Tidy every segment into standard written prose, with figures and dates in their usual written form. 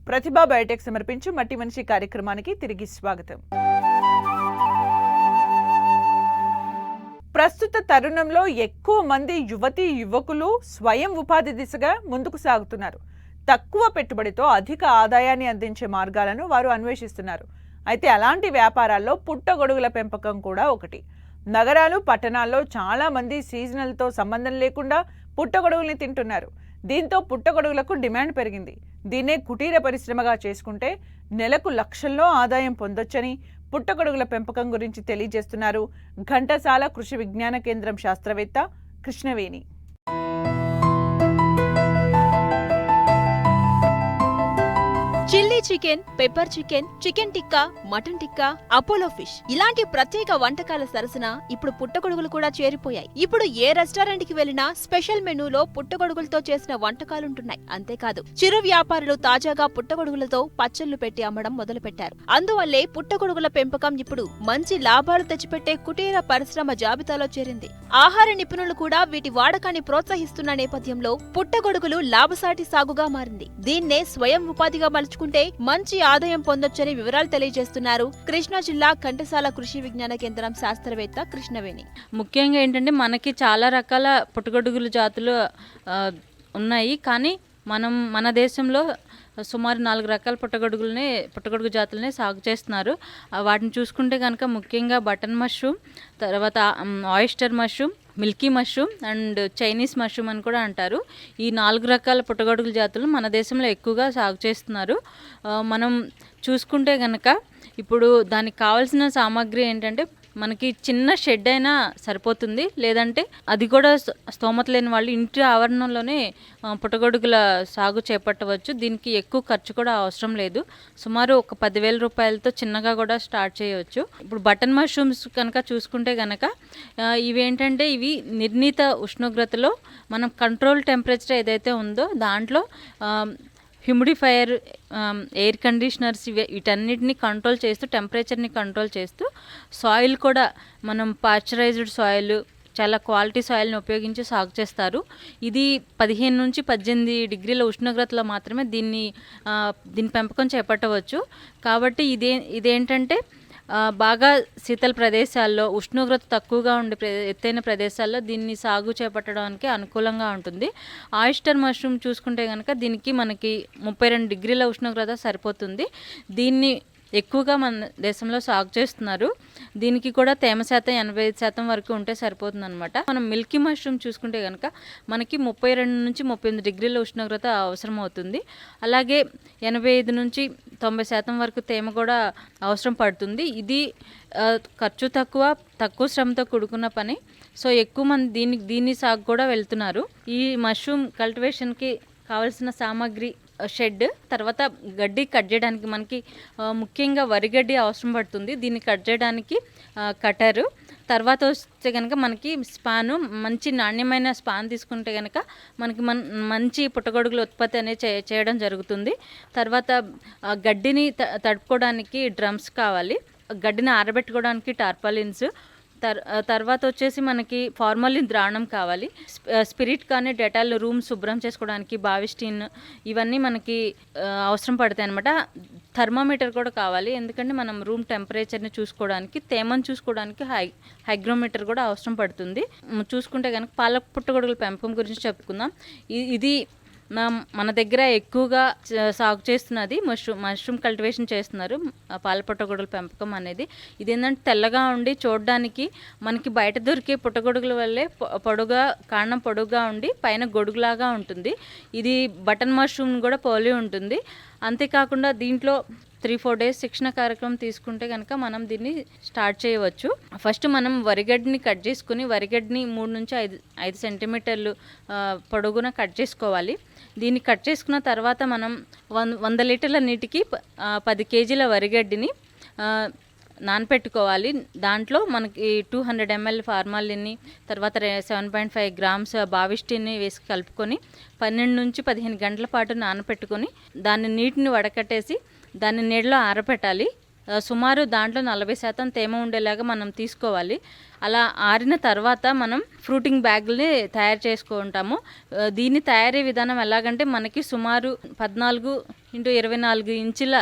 ప్రతిభా Biotech సమర్పించు మట్టి మనిషి కార్యక్రమానికి తిరిగి స్వాగతం. ప్రస్తుత తరుణంలో ఎక్కువ మంది యువతీ యువకులు స్వయం ఉపాధి దిశగా ముందుకు సాగుతున్నారు. తక్కువ పెట్టుబడితో అధిక ఆదాయాన్ని అందించే మార్గాలను వారు అన్వేషిస్తున్నారు. అయితే అలాంటి వ్యాపారాల్లో పుట్టగొడుగుల పెంపకం కూడా ఒకటి. నగరాలు పట్టణాల్లో చాలా మంది సీజనల్తో సంబంధం లేకుండా పుట్టగొడుగుల్ని తింటున్నారు. దీంతో పుట్టగొడుగులకు డిమాండ్ పెరిగింది. దీన్నే కుటీర పరిశ్రమగా చేసుకుంటే నెలకు లక్షల్లో ఆదాయం పొందొచ్చని పుట్టగొడుగుల పెంపకం గురించి తెలియజేస్తున్నారు ఘంటసాల కృషి విజ్ఞాన కేంద్రం శాస్త్రవేత్త Krishnaveni. Chilli chicken, pepper chicken, chicken tikka, mutton tikka, Apollo fish ఇలాంటి ప్రత్యేక వంటకాల సరసన ఇప్పుడు పుట్టగొడుగులు కూడా చేరిపోయాయి. ఇప్పుడు ఏ రెస్టారెంట్ కి వెళ్లినా స్పెషల్ మెనూలో పుట్టగొడుగులతో చేసిన వంటకాలుంటున్నాయి. అంతేకాదు, చిరు వ్యాపారులు తాజాగా పుట్టగొడుగులతో పచ్చళ్లు పెట్టి అమ్మడం మొదలుపెట్టారు. అందువల్లే పుట్టగొడుగుల పెంపకం ఇప్పుడు మంచి లాభాలు తెచ్చిపెట్టే కుటీర పరిశ్రమ జాబితాలో చేరింది. ఆహార నిపుణులు కూడా వీటి వాడకాన్ని ప్రోత్సహిస్తున్న నేపథ్యంలో పుట్టగొడుగులు లాభసాటి సాగుగా మారింది. దీన్నే స్వయం ఉపాధిగా మలుచుకుంటే మంచి ఆదాయం పొందొచ్చని వివరాలు తెలియజేస్తున్నారు కృష్ణా జిల్లా ఘంటసాల కృషి విజ్ఞాన కేంద్రం శాస్త్రవేత్త కృష్ణవేణి. ముఖ్యంగా ఏంటంటే మనకి చాలా రకాల పుట్టగొడుగుల జాతులు ఉన్నాయి. కానీ మన దేశంలో సుమారు 4 రకాల పుట్టగొడుగు జాతులనే సాగు చేస్తున్నారు. వాటిని చూసుకుంటే కనుక ముఖ్యంగా బటన్ మష్రూమ్, తర్వాత oyster mushroom, Milky mushroom and Chinese mushroom అని కూడా అంటారు. ఈ 4 రకాల పుట్టగొడుగుల జాతులు మన దేశంలో ఎక్కువగా సాగు చేస్తున్నారు. మనం చూసుకుంటే కనుక ఇప్పుడు దానికి కావాల్సిన సామాగ్రి ఏంటంటే మనకి చిన్న షెడ్ అయినా సరిపోతుంది. లేదంటే అది కూడా స్తోమత లేని వాళ్ళు ఇంటి ఆవరణలోనే పుట్టగొడుగుల సాగు చేపట్టవచ్చు. దీనికి ఎక్కువ ఖర్చు కూడా అవసరం లేదు. సుమారు ఒక 10,000 రూపాయలతో చిన్నగా కూడా స్టార్ట్ చేయవచ్చు. ఇప్పుడు బటన్ మష్రూమ్స్ కనుక చూసుకుంటే కనుక ఇవేంటంటే ఇవి నిర్ణీత ఉష్ణోగ్రతలో మనం కంట్రోల్ టెంపరేచర్ ఏదైతే ఉందో దాంట్లో హ్యూమిడిఫైయర్, ఎయిర్ కండిషనర్స్ వీటన్నిటిని కంట్రోల్ చేస్తూ టెంపరేచర్ని కంట్రోల్ చేస్తూ సాయిల్ కూడా మనం పాశ్చరైజ్డ్ సాయిల్, చాలా క్వాలిటీ సాయిల్ని ఉపయోగించి సాగు చేస్తారు. ఇది 15 నుంచి 18 డిగ్రీల ఉష్ణోగ్రతలో మాత్రమే దీని పెంపకం చేపట్టవచ్చు. కాబట్టి ఇదేంటంటే బాగా శీతల ప్రదేశాల్లో, ఉష్ణోగ్రత తక్కువగా ఉండే ఎత్తైన ప్రదేశాల్లో దీన్ని సాగు చేపట్టడానికి అనుకూలంగా ఉంటుంది. ఆయిస్టర్ మష్రూమ్ చూసుకుంటే కనుక దీనికి మనకి 32 డిగ్రీల ఉష్ణోగ్రత సరిపోతుంది. దీన్ని ఎక్కువగా మన దేశంలో సాగు చేస్తున్నారు. దీనికి కూడా తేమ శాతం 85% వరకు ఉంటే సరిపోతుంది అనమాట. మనం మిల్కీ మష్రూమ్ చూసుకుంటే కనుక మనకి 32 నుంచి 38 డిగ్రీల ఉష్ణోగ్రత అవసరం అవుతుంది. అలాగే 85 నుంచి 90% వరకు తేమ కూడా అవసరం పడుతుంది. ఇది ఖర్చు తక్కువ శ్రమతో కూడుకున్న పని. సో ఎక్కువ మంది దీన్ని సాగు కూడా వెళ్తున్నారు. ఈ మష్రూమ్ కల్టివేషన్కి కావాల్సిన సామాగ్రి షెడ్, తర్వాత గడ్డి కట్ చేయడానికి మనకి ముఖ్యంగా వరిగడ్డి అవసరం పడుతుంది. దీన్ని కట్ చేయడానికి కటరు, తర్వాత వస్తే కనుక మనకి స్పాను, మంచి నాణ్యమైన స్పాన్ తీసుకుంటే కనుక మనకి మంచి పుట్టగొడుగుల ఉత్పత్తి అనేది చేయడం జరుగుతుంది. తర్వాత గడ్డిని తడుపుకోవడానికి డ్రమ్స్ కావాలి, గడ్డిని ఆరబెట్టుకోవడానికి టార్పాలిన్స్, తర్వాత వచ్చేసి మనకి ఫార్మలిన్ ద్రావణం కావాలి, స్పిరిట్ కానీ డెటాల్ రూమ్ శుభ్రం చేసుకోవడానికి బావిస్టిన్, ఇవన్నీ మనకి అవసరం పడతాయి అనమాట. థర్మామీటర్ కూడా కావాలి, ఎందుకంటే మనం రూమ్ టెంపరేచర్ని చూసుకోవడానికి, తేమను చూసుకోవడానికి హైగ్రోమీటర్ కూడా అవసరం పడుతుంది. చూసుకుంటే కనుక పాల పుట్టగొడుగుల పెంపకం గురించి చెప్పుకుందాం. ఇది మన దగ్గర ఎక్కువగా సాగు చేస్తున్నది మష్రూమ్ కల్టివేషన్ చేస్తున్నారు. పాల పుట్టగొడుగుల పెంపకం అనేది ఇదేంటంటే తెల్లగా ఉండి చూడడానికి మనకి బయట దొరికే పుట్టగొడుగుల వల్లే కాండం పొడుగుగా ఉండి పైన గొడుగులాగా ఉంటుంది. ఇది బటన్ మష్రూమ్ కూడా పోలి ఉంటుంది. అంతేకాకుండా దీంట్లో 3-4 డేస్ శిక్షణ కార్యక్రమం తీసుకుంటే కనుక మనం దీన్ని స్టార్ట్ చేయవచ్చు. ఫస్ట్ మనం వరిగడ్డిని కట్ చేసుకుని, వరిగడ్డిని 3 నుంచి 5 సెంటీమీటర్లు పొడుగున కట్ చేసుకోవాలి. దీన్ని కట్ చేసుకున్న తర్వాత మనం 100 లీటర్ల నీటికి 10 కేజీల వరిగడ్డిని నానపెట్టుకోవాలి. దాంట్లో మనకి 200 ml ఫార్మాలిన్ని, తర్వాత 7.5 గ్రామ్స్ బావిస్టిన్ని వేసి కలుపుకొని 12 నుంచి 15 గంటల పాటు నానపెట్టుకొని దాన్ని నీటిని వడకట్టేసి దాన్ని నీడలో ఆరబెట్టాలి. సుమారు దాంట్లో 40% తేమ ఉండేలాగా మనం తీసుకోవాలి. అలా ఆరిన తర్వాత మనం ఫ్రూటింగ్ బ్యాగుల్ని తయారు చేసుకుంటాము. దీన్ని తయారీ విధానం ఎలాగంటే మనకి సుమారు 14x24 ఇంచుల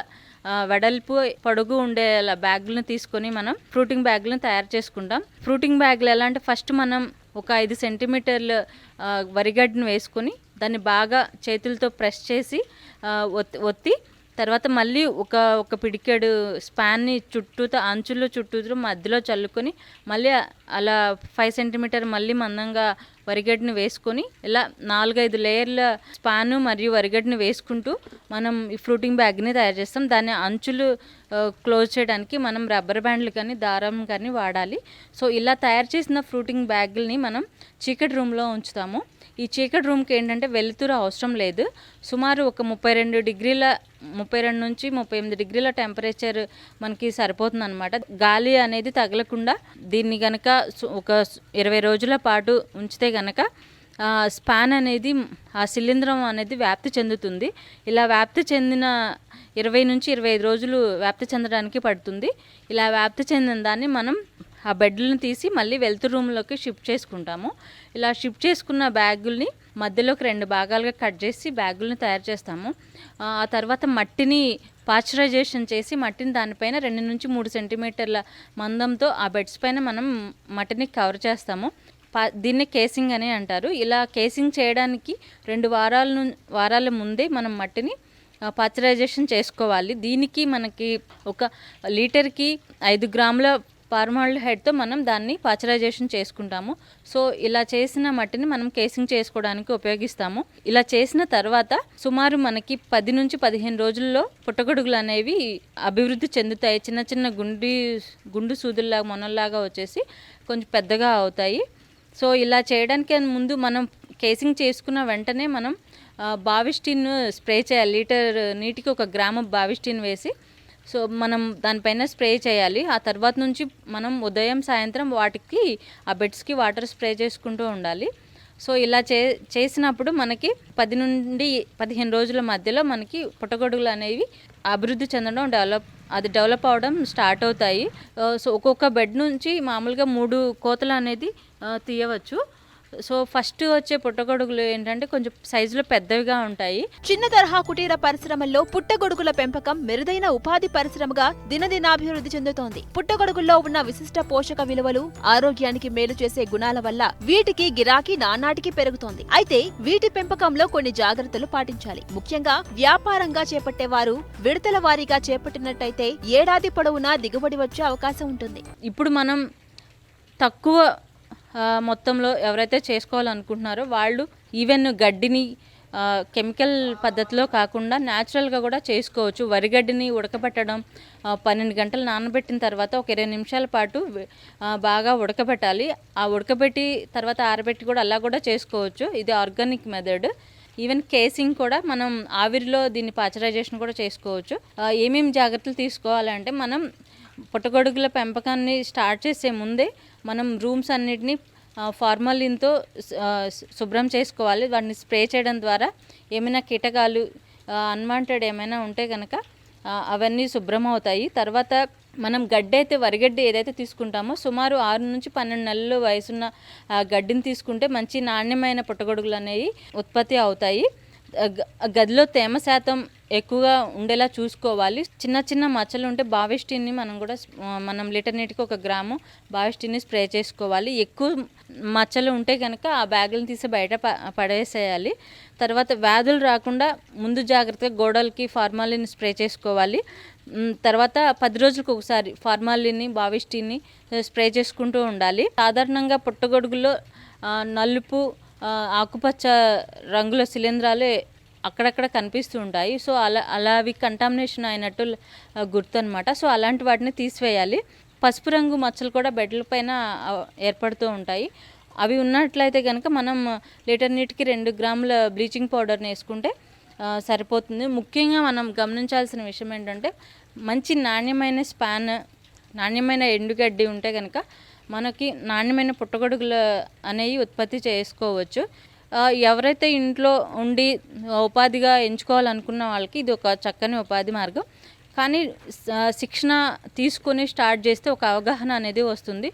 వెడల్పు పొడుగు ఉండే బ్యాగులను తీసుకొని మనం ఫ్రూటింగ్ బ్యాగులను తయారు చేసుకుంటాం. ఫ్రూటింగ్ బ్యాగులు ఎలా అంటే ఫస్ట్ మనం ఒక 5 సెంటీమీటర్ల వరిగడ్డను వేసుకొని దాన్ని బాగా చేతులతో ప్రెస్ చేసి ఒత్తి తర్వాత మళ్ళీ ఒక పిడికెడు స్పాన్ని అంచుల్లో చుట్టూ మధ్యలో చల్లుకొని మళ్ళీ అలా 5 సెంటీమీటర్ మళ్ళీ మందంగా వరిగడ్డని వేసుకొని ఇలా 4-5 లేయర్ల స్పాను మరియు వరిగడ్డని వేసుకుంటూ మనం ఈ ఫ్రూటింగ్ బ్యాగ్ని తయారు చేస్తాం. దాని అంచులు క్లోజ్ చేయడానికి మనం రబ్బర్ బ్యాండ్లు కానీ దారం కానీ వాడాలి. సో ఇలా తయారు చేసిన ఫ్రూటింగ్ బ్యాగుల్ని మనం చీకటి రూమ్లో ఉంచుతాము. ఈ చీకటి రూమ్కి ఏంటంటే వెలుతురు అవసరం లేదు. సుమారు ఒక 32 నుంచి 38 డిగ్రీల టెంపరేచర్ మనకి సరిపోతుంది అనమాట. గాలి అనేది తగలకుండా దీన్ని కనుక ఒక 20 రోజుల పాటు ఉంచితే కనుక స్పాన్ అనేది ఆ శిలీంధ్రం అనేది వ్యాప్తి చెందుతుంది. ఇలా వ్యాప్తి చెందిన 20 నుంచి 25 రోజులు వ్యాప్తి చెందడానికి పడుతుంది. ఇలా వ్యాప్తి చెందిన దాన్ని మనం ఆ బెడ్లను తీసి మళ్ళీ వెలుతురు రూమ్లోకి షిఫ్ట్ చేసుకుంటాము. ఇలా షిఫ్ట్ చేసుకున్న బ్యాగుల్ని మధ్యలోకి 2 భాగాలుగా కట్ చేసి బ్యాగుల్ని తయారు చేస్తాము. ఆ తర్వాత మట్టిని పాశ్చరైజేషన్ చేసి మట్టిని దానిపైన 2 నుంచి 3 సెంటీమీటర్ల మందంతో ఆ బెడ్స్ పైన మనం మట్టిని కవర్ చేస్తాము. దీన్ని కేసింగ్ అని అంటారు. ఇలా కేసింగ్ చేయడానికి 2 వారాల ముందే మనం మట్టిని పాశ్చరైజేషన్ చేసుకోవాలి. దీనికి మనకి ఒక లీటర్కి 5 గ్రాముల ఫార్మాల్డిహైడ్తో మనం దాన్ని పాశ్చరైజేషన్ చేసుకుంటాము. సో ఇలా చేసిన మట్టిని మనం కేసింగ్ చేసుకోవడానికి ఉపయోగిస్తాము. ఇలా చేసిన తర్వాత సుమారు మనకి 10 నుంచి 15 రోజుల్లో పుట్టగొడుగులు అనేవి అభివృద్ధి చెందుతాయి. చిన్న చిన్న గుండు సూదుల్లాగా మొనల్లాగా వచ్చేసి కొంచెం పెద్దగా అవుతాయి. సో ఇలా చేయడానికి ముందు మనం కేసింగ్ చేసుకున్న వెంటనే మనం బావిస్టిన్ స్ప్రే చేయాలి. లీటర్ నీటికి 1 గ్రాము బావిస్టిన్ వేసి సో మనం దానిపైన స్ప్రే చేయాలి. ఆ తర్వాత నుంచి మనం ఉదయం సాయంత్రం వాటికి ఆ బెడ్స్కి వాటర్ స్ప్రే చేసుకుంటూ ఉండాలి. సో ఇలా చేసినప్పుడు మనకి 10 నుండి 15 రోజుల మధ్యలో మనకి పుట్టగొడుగులు అనేవి అభివృద్ధి చెందడం డెవలప్ అవడం స్టార్ట్ అవుతాయి. సో ఒక్కొక్క బెడ్ నుంచి మామూలుగా 3 కోతలు అనేది తీయవచ్చు. సో ఫస్ట్ వచ్చే పుట్టగొడుగులు ఏంటంటే కొంచెం సైజులో పెద్దవిగా ఉంటాయి. చిన్న తరహా కుటీర పరిశ్రమల్లో పుట్టగొడుగుల పెంపకం మెరుదైన ఉపాధి పరిశ్రమగా దినదినాభివృద్ధి చెందుతోంది. పుట్టగొడుగుల్లో ఉన్న విశిష్ట పోషక విలువలు, ఆరోగ్యానికి మేలు చేసే గుణాల వల్ల వీటికి గిరాకీ నానాటికి పెరుగుతోంది. అయితే వీటి పెంపకంలో కొన్ని జాగ్రత్తలు పాటించాలి. ముఖ్యంగా వ్యాపారంగా చేపట్టేవారు విడతల వారీగా చేపట్టినట్టయితే ఏడాది పొడవునా దిగుబడి వచ్చే అవకాశం ఉంటుంది. ఇప్పుడు మనం తక్కువ మొత్తంలో ఎవరైతే చేసుకోవాలనుకుంటున్నారో వాళ్ళు ఈవెన్ గడ్డిని కెమికల్ పద్ధతిలో కాకుండా న్యాచురల్గా కూడా చేసుకోవచ్చు. వరిగడ్డిని ఉడకబెట్టడం 12 గంటలు నానబెట్టిన తర్వాత ఒక 20 నిమిషాల పాటు బాగా ఉడకబెట్టాలి. ఆ ఉడకబెట్టి తర్వాత ఆరబెట్టి కూడా అలా కూడా చేసుకోవచ్చు. ఇది ఆర్గానిక్ మెథడ్. ఈవెన్ కేసింగ్ కూడా మనం ఆవిరిలో దీన్ని పాశ్చరైజేషన్ కూడా చేసుకోవచ్చు. ఏమేమి జాగ్రత్తలు తీసుకోవాలంటే మనం పుట్టగొడుగుల పెంపకాన్ని స్టార్ట్ చేసే ముందే మనం రూమ్స్ అన్నిటినీ ఫార్మాలిన్తో శుభ్రం చేసుకోవాలి. వాటిని స్ప్రే చేయడం ద్వారా ఏమైనా కీటకాలు అన్వాంటెడ్ ఏమైనా ఉంటే కనుక అవన్నీ శుభ్రం అవుతాయి. తర్వాత మనం వరిగడ్డి ఏదైతే తీసుకుంటామో సుమారు 6 నుంచి 12 నెలలు వయసున్న గడ్డిని తీసుకుంటే మంచి నాణ్యమైన పుట్టగొడుగులు అనేవి ఉత్పత్తి అవుతాయి. గదిలో తేమ శాతం ఎక్కువగా ఉండేలా చూసుకోవాలి. చిన్న చిన్న మచ్చలు ఉంటే బావిస్టిన్ని మనం లీటర్ నీటికి 1 గ్రాము బావిస్టిన్ని స్ప్రే చేసుకోవాలి. ఎక్కువ మచ్చలు ఉంటే కనుక ఆ బ్యాగులను తీసి బయట పడేసేయాలి. తర్వాత వ్యాధులు రాకుండా ముందు జాగ్రత్తగా గోడలకి ఫార్మాలిన్ స్ప్రే చేసుకోవాలి. తర్వాత 10 రోజులకు ఒకసారి ఫార్మాలిన్ని బావిస్టిన్ని స్ప్రే చేసుకుంటూ ఉండాలి. సాధారణంగా పుట్టగొడుగులో నలుపు ఆకుపచ్చ రంగుల శిలీంధ్రాలే అక్కడక్కడ కనిపిస్తూ ఉంటాయి. సో అలా అవి కంటామినేషన్ అయినట్టు గుర్తు అనమాట. సో అలాంటి వాటిని తీసివేయాలి. పసుపు రంగు మచ్చలు కూడా బెడ్ల పైన ఏర్పడుతూ ఉంటాయి. అవి ఉన్నట్లయితే కనుక మనం లీటర్ నీటికి 2 గ్రాముల బ్లీచింగ్ పౌడర్ని వేసుకుంటే సరిపోతుంది. ముఖ్యంగా మనం గమనించాల్సిన విషయం ఏంటంటే మంచి నాణ్యమైన స్పాన్, నాణ్యమైన ఎండుగడ్డి ఉంటే కనుక మనకి నాణ్యమైన పుట్టగొడుగులు అనేవి ఉత్పత్తి చేసుకోవచ్చు. ఎవరైతే ఇంట్లో ఉండి ఉపాధిగా ఎంచుకోవాలనుకున్న వాళ్ళకి ఇది ఒక చక్కని ఉపాధి మార్గం. కానీ శిక్షణ తీసుకొని స్టార్ట్ చేస్తే ఒక అవగాహన అనేది వస్తుంది.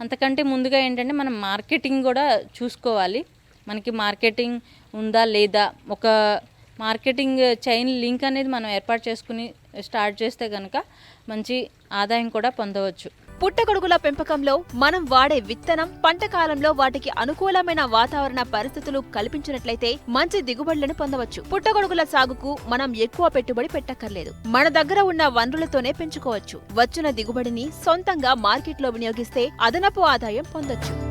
అంతకంటే ముందుగా ఏంటంటే మనం మార్కెటింగ్ కూడా చూసుకోవాలి. మనకి మార్కెటింగ్ ఉందా లేదా, ఒక మార్కెటింగ్ చైన్ లింక్ అనేది మనం ఏర్పాటు చేసుకుని స్టార్ట్ చేస్తే కనుక మంచి ఆదాయం కూడా పొందవచ్చు. పుట్టగొడుగుల పెంపకంలో మనం వాడే విత్తనం, పంట కాలంలో వాటికి అనుకూలమైన వాతావరణ పరిస్థితులు కల్పించినట్లయితే మంచి దిగుబడులను పొందవచ్చు. పుట్టగొడుగుల సాగుకు మనం ఎక్కువ పెట్టుబడి పెట్టక్కర్లేదు. మన దగ్గర ఉన్న వనరులతోనే పెంచుకోవచ్చు. వచ్చిన దిగుబడిని సొంతంగా మార్కెట్లో వినియోగిస్తే అదనపు ఆదాయం పొందొచ్చు.